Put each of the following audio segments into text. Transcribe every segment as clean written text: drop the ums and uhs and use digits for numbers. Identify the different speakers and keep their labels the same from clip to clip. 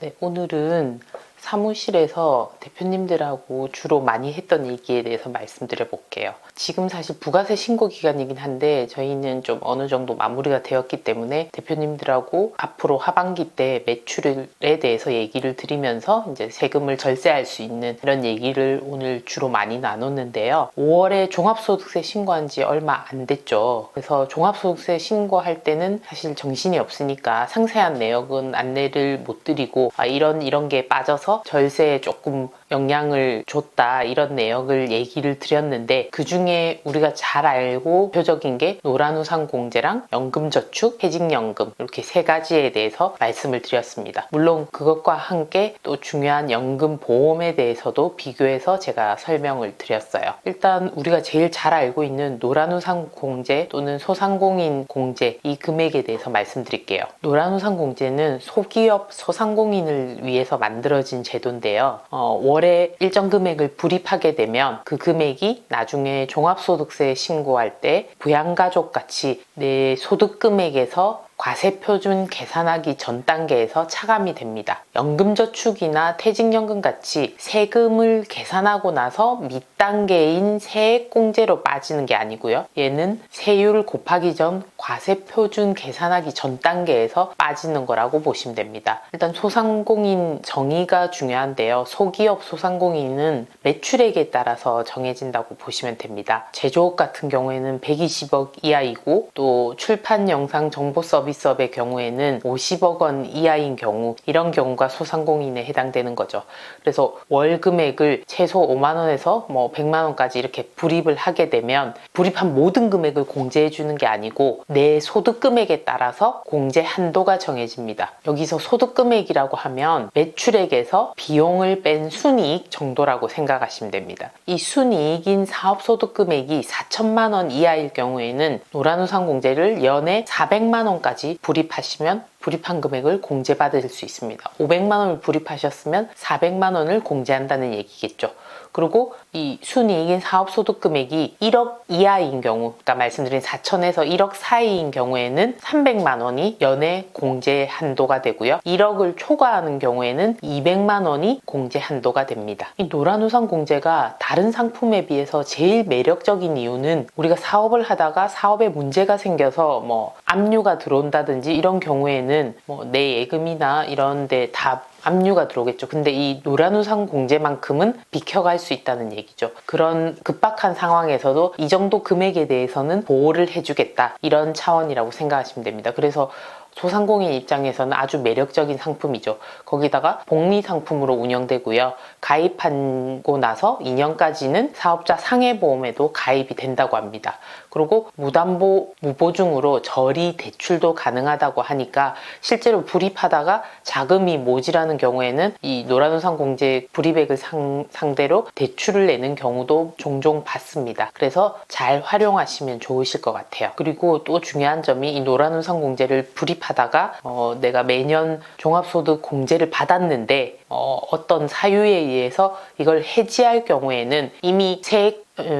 Speaker 1: 네, 오늘은 사무실에서 대표님들하고 주로 많이 했던 얘기에 대해서 말씀드려 볼게요. 지금 사실 부가세 신고 기간이긴 한데 저희는 좀 어느 정도 마무리가 되었기 때문에 대표님들하고 앞으로 하반기 때 매출에 대해서 얘기를 드리면서 이제 세금을 절세할 수 있는 이런 얘기를 오늘 주로 많이 나눴는데요. 5월에 종합소득세 신고한 지 얼마 안 됐죠. 그래서 종합소득세 신고할 때는 사실 정신이 없으니까 상세한 내역은 안내를 못 드리고 이런 게 빠져서 절세에 조금 영향을 줬다 이런 내역을 얘기를 드렸는데, 그 중에 우리가 잘 알고 대표적인 게 노란우산 공제랑 연금저축, 퇴직연금 이렇게 세 가지에 대해서 말씀을 드렸습니다. 물론 그것과 함께 또 중요한 연금보험에 대해서도 비교해서 제가 설명을 드렸어요. 일단 우리가 제일 잘 알고 있는 노란우산 공제 또는 소상공인 공제, 이 금액에 대해서 말씀드릴게요. 노란우산 공제는 소기업 소상공인을 위해서 만들어진 제도인데요. 월에 일정 금액을 불입하게 되면 그 금액이 나중에 종합소득세 신고할 때 부양가족 같이 내 소득 금액에서 과세표준 계산하기 전 단계에서 차감이 됩니다. 연금저축이나 퇴직연금 같이 세금을 계산하고 나서 밑단계인 세액공제로 빠지는 게 아니고요. 얘는 세율 곱하기 전 과세표준 계산하기 전 단계에서 빠지는 거라고 보시면 됩니다. 일단 소상공인 정의가 중요한데요. 소기업 소상공인은 매출액에 따라서 정해진다고 보시면 됩니다. 제조업 같은 경우에는 120억 이하이고, 또 출판 영상 정보 서비스업의 경우에는 50억 원 이하인 경우, 이런 경우가 소상공인에 해당되는 거죠. 그래서 월 금액을 최소 5만 원에서 100만 원까지 이렇게 불입을 하게 되면 불입한 모든 금액을 공제해 주는 게 아니고 내 소득 금액에 따라서 공제 한도가 정해집니다. 여기서 소득 금액이라고 하면 매출액에서 비용을 뺀 순이익 정도라고 생각하시면 됩니다. 이 순이익인 사업소득 금액이 4천만 원 이하일 경우에는 노란우산 공제를 연에 400만 원까지 불입하시면 불입한 금액을 공제받을 수 있습니다. 500만 원을 불입하셨으면 400만 원을 공제한다는 얘기겠죠. 그리고 이 순이익인 사업소득 금액이 1억 이하인 경우, 그러니까 말씀드린 4천에서 1억 사이인 경우에는 300만 원이 연에 공제 한도가 되고요. 1억을 초과하는 경우에는 200만 원이 공제 한도가 됩니다. 이 노란우산 공제가 다른 상품에 비해서 제일 매력적인 이유는 우리가 사업을 하다가 사업에 문제가 생겨서 압류가 들어온다든지 이런 경우에는 내 예금이나 이런 데 다 압류가 들어오겠죠. 근데 이 노란우산 공제만큼은 비켜갈 수 있다는 얘기죠. 그런 급박한 상황에서도 이 정도 금액에 대해서는 보호를 해주겠다, 이런 차원이라고 생각하시면 됩니다. 그래서 소상공인 입장에서는 아주 매력적인 상품이죠. 거기다가 복리 상품으로 운영되고요. 가입하고 나서 2년까지는 사업자 상해보험에도 가입이 된다고 합니다. 그리고 무담보 무보증으로 저리 대출도 가능하다고 하니까 실제로 불입하다가 자금이 모자라는 경우에는 이 노란우산 공제 불이백을 상대로 대출을 내는 경우도 종종 봤습니다. 그래서 잘 활용하시면 좋으실 것 같아요. 그리고 또 중요한 점이, 이 노란우산 공제를 불입하다가 내가 매년 종합소득 공제를 받았는데 어떤 사유에 의해서 이걸 해지할 경우에는 이미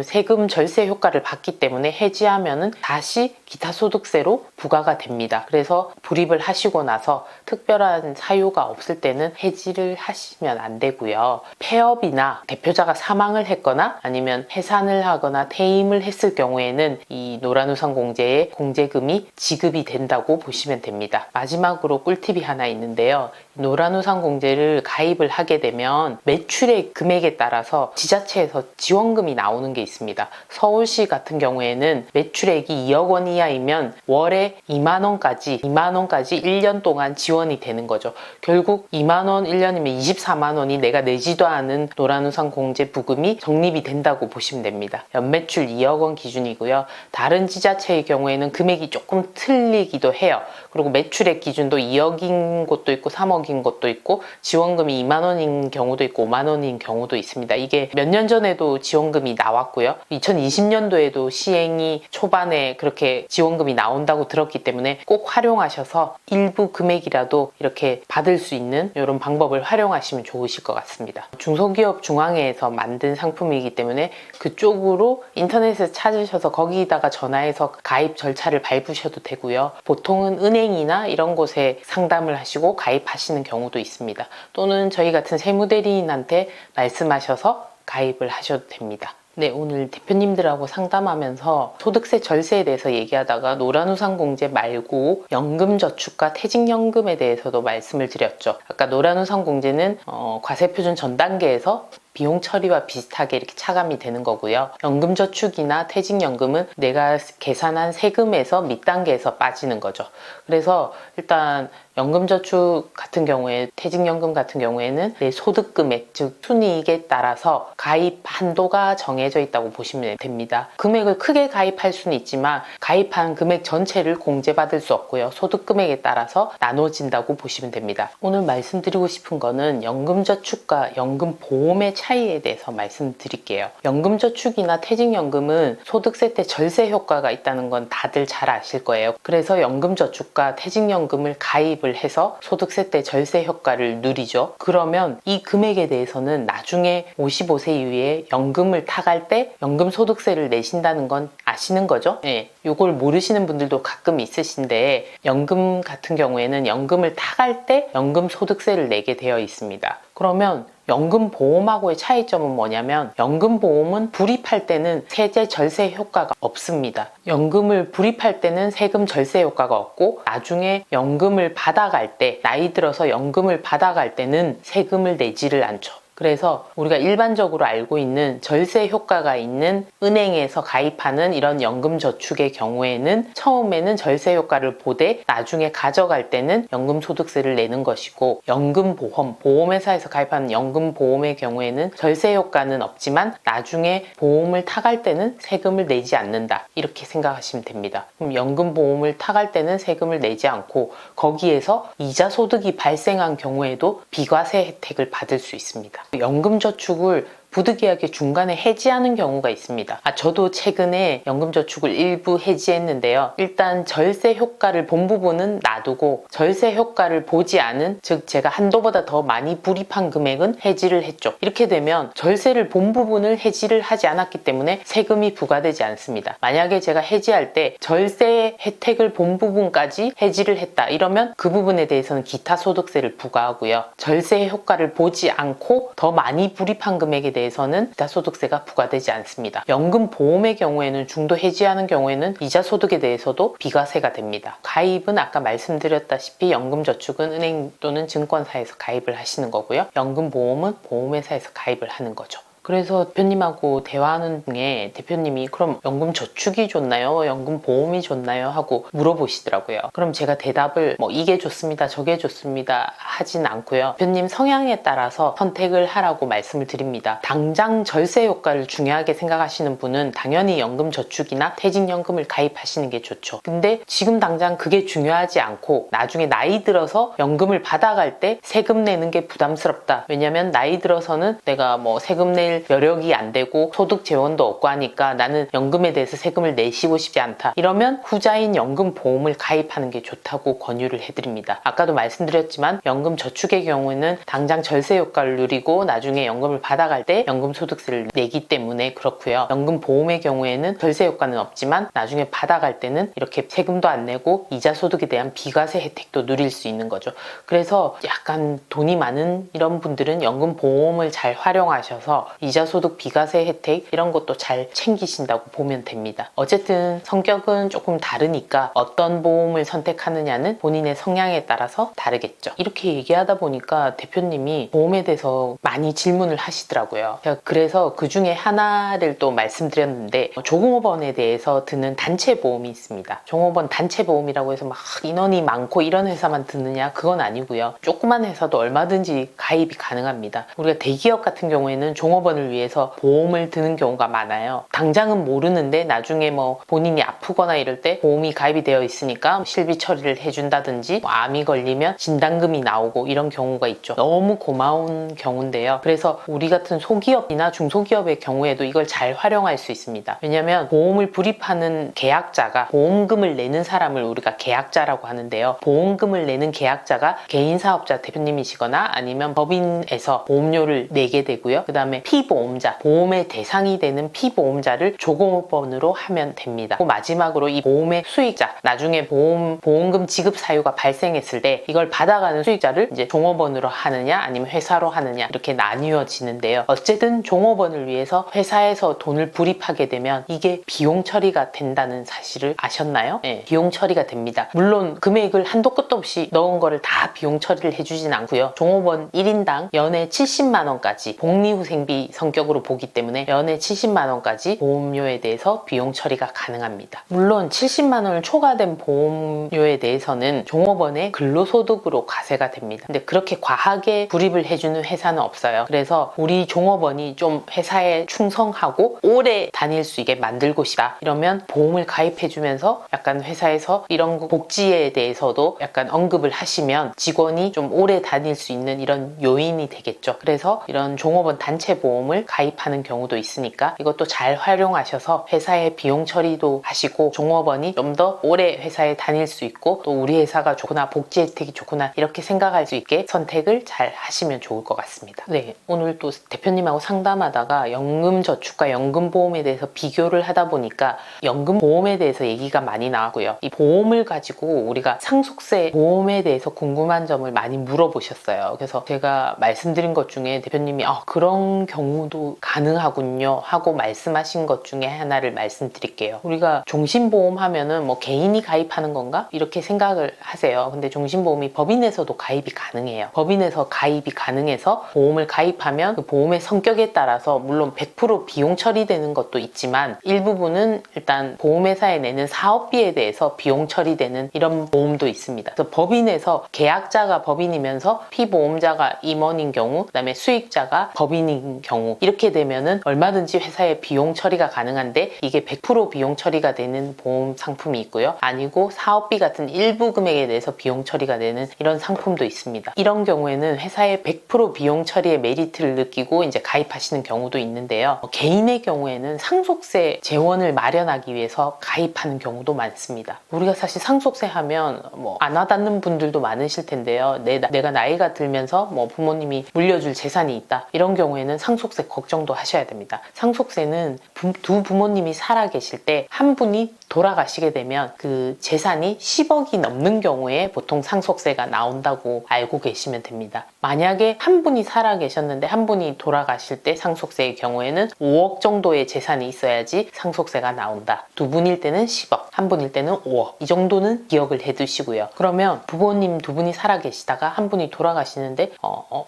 Speaker 1: 세금 절세 효과를 받기 때문에 해지하면은 다시 기타 소득세로 부과가 됩니다. 그래서 불입을 하시고 나서 특별한 사유가 없을 때는 해지를 하시면 안 되고요. 폐업이나 대표자가 사망을 했거나 아니면 해산을 하거나 퇴임을 했을 경우에는 이 노란우산 공제의 공제금이 지급이 된다고 보시면 됩니다. 마지막으로 꿀팁이 하나 있는데요. 노란우산 공제를 가입을 하게 되면 매출의 금액에 따라서 지자체에서 지원금이 나오는 게 있습니다. 서울시 같은 경우에는 매출액이 2억 원 이하이면 월에 2만 원까지 1년 동안 지원이 되는 거죠. 결국 2만 원 1년이면 24만 원이 내가 내지도 않은 노란우산 공제 부금이 적립이 된다고 보시면 됩니다. 연매출 2억 원 기준이고요. 다른 지자체의 경우에는 금액이 조금 틀리기도 해요. 그리고 매출액 기준도 2억인 곳도 있고 3억인 곳도 있고 지원금이 2만 원인 경우도 있고 5만 원인 경우도 있습니다. 이게 몇 년 전에도 지원금이 나왔고요. 2020년도에도 시행이 초반에 그렇게 지원금이 나온다고 들었기 때문에 꼭 활용하셔서 일부 금액이라도 이렇게 받을 수 있는 이런 방법을 활용하시면 좋으실 것 같습니다. 중소기업 중앙회에서 만든 상품이기 때문에 그쪽으로 인터넷에서 찾으셔서 거기다가 전화해서 가입 절차를 밟으셔도 되고요. 보통은 은행이나 이런 곳에 상담을 하시고 가입하시는 하시는 경우도 있습니다. 또는 저희 같은 세무대리인한테 말씀하셔서 가입을 하셔도 됩니다. 네, 오늘 대표님들하고 상담하면서 소득세 절세에 대해서 얘기하다가 노란우산공제 말고 연금저축과 퇴직연금에 대해서도 말씀을 드렸죠. 아까 노란우산공제는 과세표준 전 단계에서 비용 처리와 비슷하게 이렇게 차감이 되는 거고요. 연금저축이나 퇴직연금은 내가 계산한 세금에서 밑단계에서 빠지는 거죠. 그래서 일단 연금저축 같은 경우에, 퇴직연금 같은 경우에는 내 소득 금액, 즉 순이익에 따라서 가입 한도가 정해져 있다고 보시면 됩니다. 금액을 크게 가입할 수는 있지만 가입한 금액 전체를 공제받을 수 없고요. 소득 금액에 따라서 나눠진다고 보시면 됩니다. 오늘 말씀드리고 싶은 거는 연금저축과 연금보험의 차이에 대해서 말씀드릴게요. 연금저축이나 퇴직연금은 소득세 때 절세 효과가 있다는 건 다들 잘 아실 거예요. 그래서 연금저축과 퇴직연금을 가입을 해서 소득세 때 절세 효과를 누리죠. 그러면 이 금액에 대해서는 나중에 55세 이후에 연금을 타갈 때 연금소득세를 내신다는 건 아시는 거죠? 네, 이걸 모르시는 분들도 가끔 있으신데 연금 같은 경우에는 연금을 타갈 때 연금소득세를 내게 되어 있습니다. 그러면 연금보험하고의 차이점은 뭐냐면 연금보험은 불입할 때는 세제 절세 효과가 없습니다. 연금을 불입할 때는 세금 절세 효과가 없고 나중에 연금을 받아갈 때, 나이 들어서 연금을 받아갈 때는 세금을 내지를 않죠. 그래서 우리가 일반적으로 알고 있는 절세 효과가 있는 은행에서 가입하는 이런 연금저축의 경우에는 처음에는 절세 효과를 보되 나중에 가져갈 때는 연금소득세를 내는 것이고, 연금보험, 보험회사에서 가입하는 연금보험의 경우에는 절세 효과는 없지만 나중에 보험을 타갈 때는 세금을 내지 않는다, 이렇게 생각하시면 됩니다. 그럼 연금보험을 타갈 때는 세금을 내지 않고 거기에서 이자 소득이 발생한 경우에도 비과세 혜택을 받을 수 있습니다. 연금저축을 부득이하게 중간에 해지하는 경우가 있습니다. 저도 최근에 연금저축을 일부 해지했는데요. 일단 절세 효과를 본 부분은 놔두고 절세 효과를 보지 않은, 즉 제가 한도보다 더 많이 불입한 금액은 해지를 했죠. 이렇게 되면 절세를 본 부분을 해지를 하지 않았기 때문에 세금이 부과되지 않습니다. 만약에 제가 해지할 때 절세 혜택을 본 부분까지 해지를 했다 이러면 그 부분에 대해서는 기타 소득세를 부과하고요. 절세 효과를 보지 않고 더 많이 불입한 금액에 대해서는 기타 소득세가 부과되지 않습니다. 연금보험의 경우에는, 중도 해지하는 경우에는 이자 소득에 대해서도 비과세가 됩니다. 가입은 아까 말씀드렸다시피 연금저축은 은행 또는 증권사에서 가입을 하시는 거고요. 연금보험은 보험회사에서 가입을 하는 거죠. 그래서 대표님하고 대화하는 중에 대표님이 그럼 연금저축이 좋나요? 연금보험이 좋나요? 하고 물어보시더라고요. 그럼 제가 대답을 이게 좋습니다, 저게 좋습니다 하진 않고요. 대표님 성향에 따라서 선택을 하라고 말씀을 드립니다. 당장 절세 효과를 중요하게 생각하시는 분은 당연히 연금저축이나 퇴직연금을 가입하시는 게 좋죠. 근데 지금 당장 그게 중요하지 않고 나중에 나이 들어서 연금을 받아갈 때 세금 내는 게 부담스럽다. 왜냐면 나이 들어서는 내가 세금 낼 여력이 안 되고 소득 재원도 없고 하니까 나는 연금에 대해서 세금을 내시고 싶지 않다. 이러면 후자인 연금보험을 가입하는 게 좋다고 권유를 해드립니다. 아까도 말씀드렸지만 연금저축의 경우에는 당장 절세 효과를 누리고 나중에 연금을 받아갈 때 연금소득세를 내기 때문에 그렇고요. 연금보험의 경우에는 절세 효과는 없지만 나중에 받아갈 때는 이렇게 세금도 안 내고 이자 소득에 대한 비과세 혜택도 누릴 수 있는 거죠. 그래서 약간 돈이 많은 이런 분들은 연금보험을 잘 활용하셔서 이자 소득 비과세 혜택 이런 것도 잘 챙기신다고 보면 됩니다. 어쨌든 성격은 조금 다르니까 어떤 보험을 선택하느냐는 본인의 성향에 따라서 다르겠죠. 이렇게 얘기하다 보니까 대표님이 보험에 대해서 많이 질문을 하시더라고요. 그래서 그 중에 하나를 또 말씀드렸는데, 종업원에 대해서 드는 단체 보험이 있습니다. 종업원 단체 보험이라고 해서 막 인원이 많고 이런 회사만 드느냐, 그건 아니고요. 조그만 회사도 얼마든지 가입이 가능합니다. 우리가 대기업 같은 경우에는 종업원을 위해서 보험을 드는 경우가 많아요. 당장은 모르는데 나중에 본인이 아프거나 이럴 때 보험이 가입이 되어 있으니까 실비 처리를 해준다든지, 암이 걸리면 진단금이 나오고 이런 경우가 있죠. 너무 고마운 경우인데요. 그래서 우리 같은 소기업이나 중소기업의 경우에도 이걸 잘 활용할 수 있습니다. 왜냐하면 보험을 불입하는 계약자가, 보험금을 내는 사람을 우리가 계약자라고 하는데요. 보험금을 내는 계약자가 개인사업자 대표님이시거나 아니면 법인에서 보험료를 내게 되고요. 그 다음에 피보험자, 보험의 대상이 되는 피보험자를 종업원으로 하면 됩니다. 마지막으로 이 보험의 수익자, 나중에 보험금 지급 사유가 발생했을 때 이걸 받아가는 수익자를 이제 종업원으로 하느냐 아니면 회사로 하느냐 이렇게 나뉘어지는데요. 어쨌든 종업원을 위해서 회사에서 돈을 불입하게 되면 이게 비용 처리가 된다는 사실을 아셨나요? 네, 비용 처리가 됩니다. 물론 금액을 한도 끝도 없이 넣은 거를 다 비용 처리를 해주진 않고요. 종업원 1인당 연에 70만 원까지 복리후생비 성격으로 보기 때문에 연에 70만 원까지 보험료에 대해서 비용 처리가 가능합니다. 물론 70만 원을 초과된 보험료에 대해서는 종업원의 근로소득으로 과세가 됩니다. 근데 그렇게 과하게 불입을 해주는 회사는 없어요. 그래서 우리 종업원이 좀 회사에 충성하고 오래 다닐 수 있게 만들고 싶다 이러면 보험을 가입해주면서 약간 회사에서 이런 복지에 대해서도 약간 언급을 하시면 직원이 좀 오래 다닐 수 있는 이런 요인이 되겠죠. 그래서 이런 종업원 단체 보험을 가입하는 경우도 있으니까 이것도 잘 활용하셔서 회사의 비용 처리도 하시고 종업원이 좀 더 오래 회사에 다닐 수 있고 또 우리 회사가 좋구나, 복지 혜택이 좋구나 이렇게 생각할 수 있게 선택을 잘 하시면 좋을 것 같습니다. 네, 오늘 또 대표님하고 상담하다가 연금저축과 연금보험에 대해서 비교를 하다 보니까 연금보험에 대해서 얘기가 많이 나왔고요. 이 보험을 가지고 우리가 상속세 보험에 대해서 궁금한 점을 많이 물어보셨어요. 그래서 제가 말씀드린 것 중에 대표님이 그런 경우도 가능하군요 하고 말씀하신 것 중에 하나를 말씀드릴게요. 우리가 종신보험 하면은 뭐 개인이 가입하는 건가? 이렇게 생각을 하세요. 근데 종신보험이 법인에서도 가입이 가능해요. 법인에서 가입이 가능해서 보험을 가입하면 그 보험의 성격에 따라서 물론 100% 비용 처리되는 것도 있지만 일부분은 일단 보험회사에 내는 사업비에 대해서 비용 처리되는 이런 보험도 있습니다. 그래서 법인에서 계약자가 법인이면서 피보험자가 임원인 경우, 그다음에 수익자가 법인인 경우 이렇게 되면은 얼마든지 회사에 비용 처리가 가능한데 이게 100% 비용 처리가 되는 보험 상품이 있고요. 아니고 사업비 같은 일부 금액에 대해서 비용 처리가 되는 이런 상품도 있습니다. 이런 경우에는 회사의 100% 비용 처리의 메리트를 느끼고 이제 가입하시는 경우도 있는데요. 개인의 경우에는 상속세 재원을 마련하기 위해서 가입하는 경우도 많습니다. 우리가 사실 상속세 하면 뭐 안 와닿는 분들도 많으실 텐데요. 내가 나이가 들면서 뭐 부모님이 물려줄 재산이 있다. 이런 경우에는 상속세 걱정도 하셔야 됩니다. 상속세는 두 부모님이 살아 계실 때 한 분이 돌아가시게 되면 그 재산이 10억이 넘는 경우에 보통 상속세가 나온다고 알고 계시면 됩니다. 만약에 한 분이 살아 계셨는데 한 분이 돌아가실 때 상속세의 경우에는 5억 정도의 재산이 있어야지 상속세가 나온다. 두 분일 때는 10억, 한 분일 때는 5억. 이 정도는 기억을 해두시고요. 그러면 부모님 두 분이 살아 계시다가 한 분이 돌아가시는데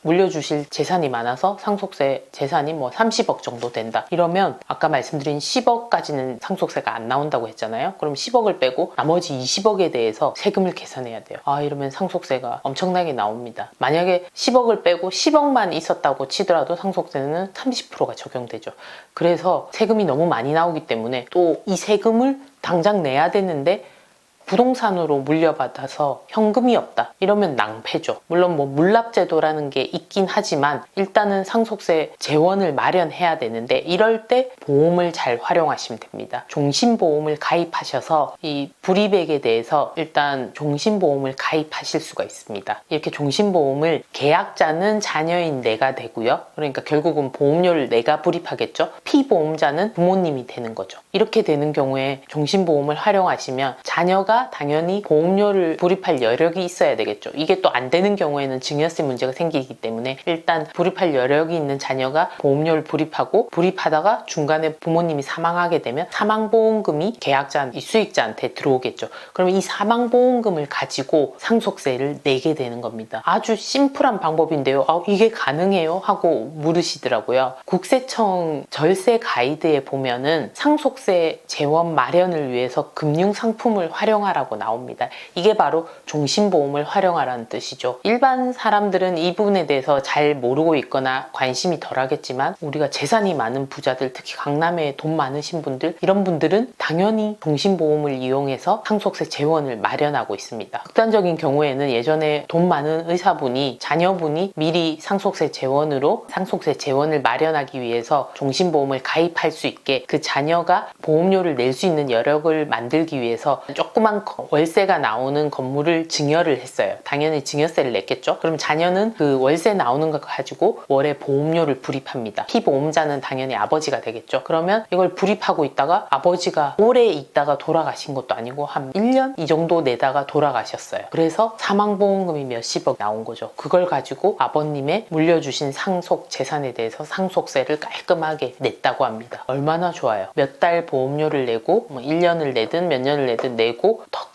Speaker 1: 물려주실 재산이 많아서 상속세 재산이 뭐 30억 정도 된다. 이러면 아까 말씀드린 10억까지는 상속세가 안 나온다고 했잖아요. 그럼 10억을 빼고 나머지 20억에 대해서 세금을 계산해야 돼요. 이러면 상속세가 엄청나게 나옵니다. 만약에 10억을 빼고 10억만 있었다고 치더라도 상속세는 30%가 적용되죠. 그래서 세금이 너무 많이 나오기 때문에 또 이 세금을 당장 내야 되는데 부동산으로 물려받아서 현금이 없다. 이러면 낭패죠. 물론 뭐 물납제도라는 게 있긴 하지만 일단은 상속세 재원을 마련해야 되는데 이럴 때 보험을 잘 활용하시면 됩니다. 종신보험을 가입하셔서 이 불이백에 대해서 일단 종신보험을 가입하실 수가 있습니다. 이렇게 종신보험을 계약자는 자녀인 내가 되고요. 그러니까 결국은 보험료를 내가 불입하겠죠. 피보험자는 부모님이 되는 거죠. 이렇게 되는 경우에 종신보험을 활용하시면 자녀가 당연히 보험료를 불입할 여력이 있어야 되겠죠. 이게 또 안 되는 경우에는 증여세 문제가 생기기 때문에 일단 불입할 여력이 있는 자녀가 보험료를 불입하고 불입하다가 중간에 부모님이 사망하게 되면 사망보험금이 계약자, 이 수익자한테 들어오겠죠. 그러면 이 사망보험금을 가지고 상속세를 내게 되는 겁니다. 아주 심플한 방법인데요. 이게 가능해요? 하고 물으시더라고요. 국세청 절세 가이드에 보면은 상속세 재원 마련을 위해서 금융상품을 활용하라고 나옵니다. 이게 바로 종신보험을 활용하라는 뜻이죠. 일반 사람들은 이 부분에 대해서 잘 모르고 있거나 관심이 덜 하겠지만 우리가 재산이 많은 부자들, 특히 강남에 돈 많으신 분들, 이런 분들은 당연히 종신보험을 이용해서 상속세 재원을 마련하고 있습니다. 극단적인 경우에는 예전에 돈 많은 의사분이 자녀분이 미리 상속세 재원을 마련하기 위해서 종신보험을 가입할 수 있게 그 자녀가 보험료를 낼 수 있는 여력을 만들기 위해서 조그만 월세가 나오는 건물을 증여를 했어요. 당연히 증여세를 냈겠죠. 그럼 자녀는 그 월세 나오는 거 가지고 월에 보험료를 불입합니다. 피보험자는 당연히 아버지가 되겠죠. 그러면 이걸 불입하고 있다가 아버지가 오래 있다가 돌아가신 것도 아니고 한 1년 이 정도 내다가 돌아가셨어요. 그래서 사망보험금이 몇십억 나온 거죠. 그걸 가지고 아버님의 물려주신 상속 재산에 대해서 상속세를 깔끔하게 냈다고 합니다. 얼마나 좋아요. 몇 달 보험료를 내고 1년을 내든 몇 년을 내든 내고 더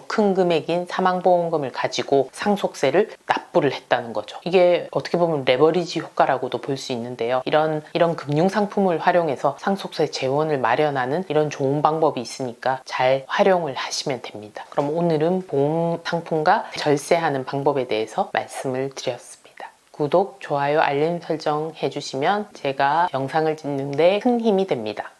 Speaker 1: 큰 금액인 사망보험금을 가지고 상속세를 납부를 했다는 거죠. 이게 어떻게 보면 레버리지 효과라고도 볼 수 있는데요. 이런 금융상품을 활용해서 상속세 재원을 마련하는 이런 좋은 방법이 있으니까 잘 활용을 하시면 됩니다. 그럼 오늘은 보험 상품과 절세하는 방법에 대해서 말씀을 드렸습니다. 구독, 좋아요, 알림 설정 해주시면 제가 영상을 찍는데 큰 힘이 됩니다.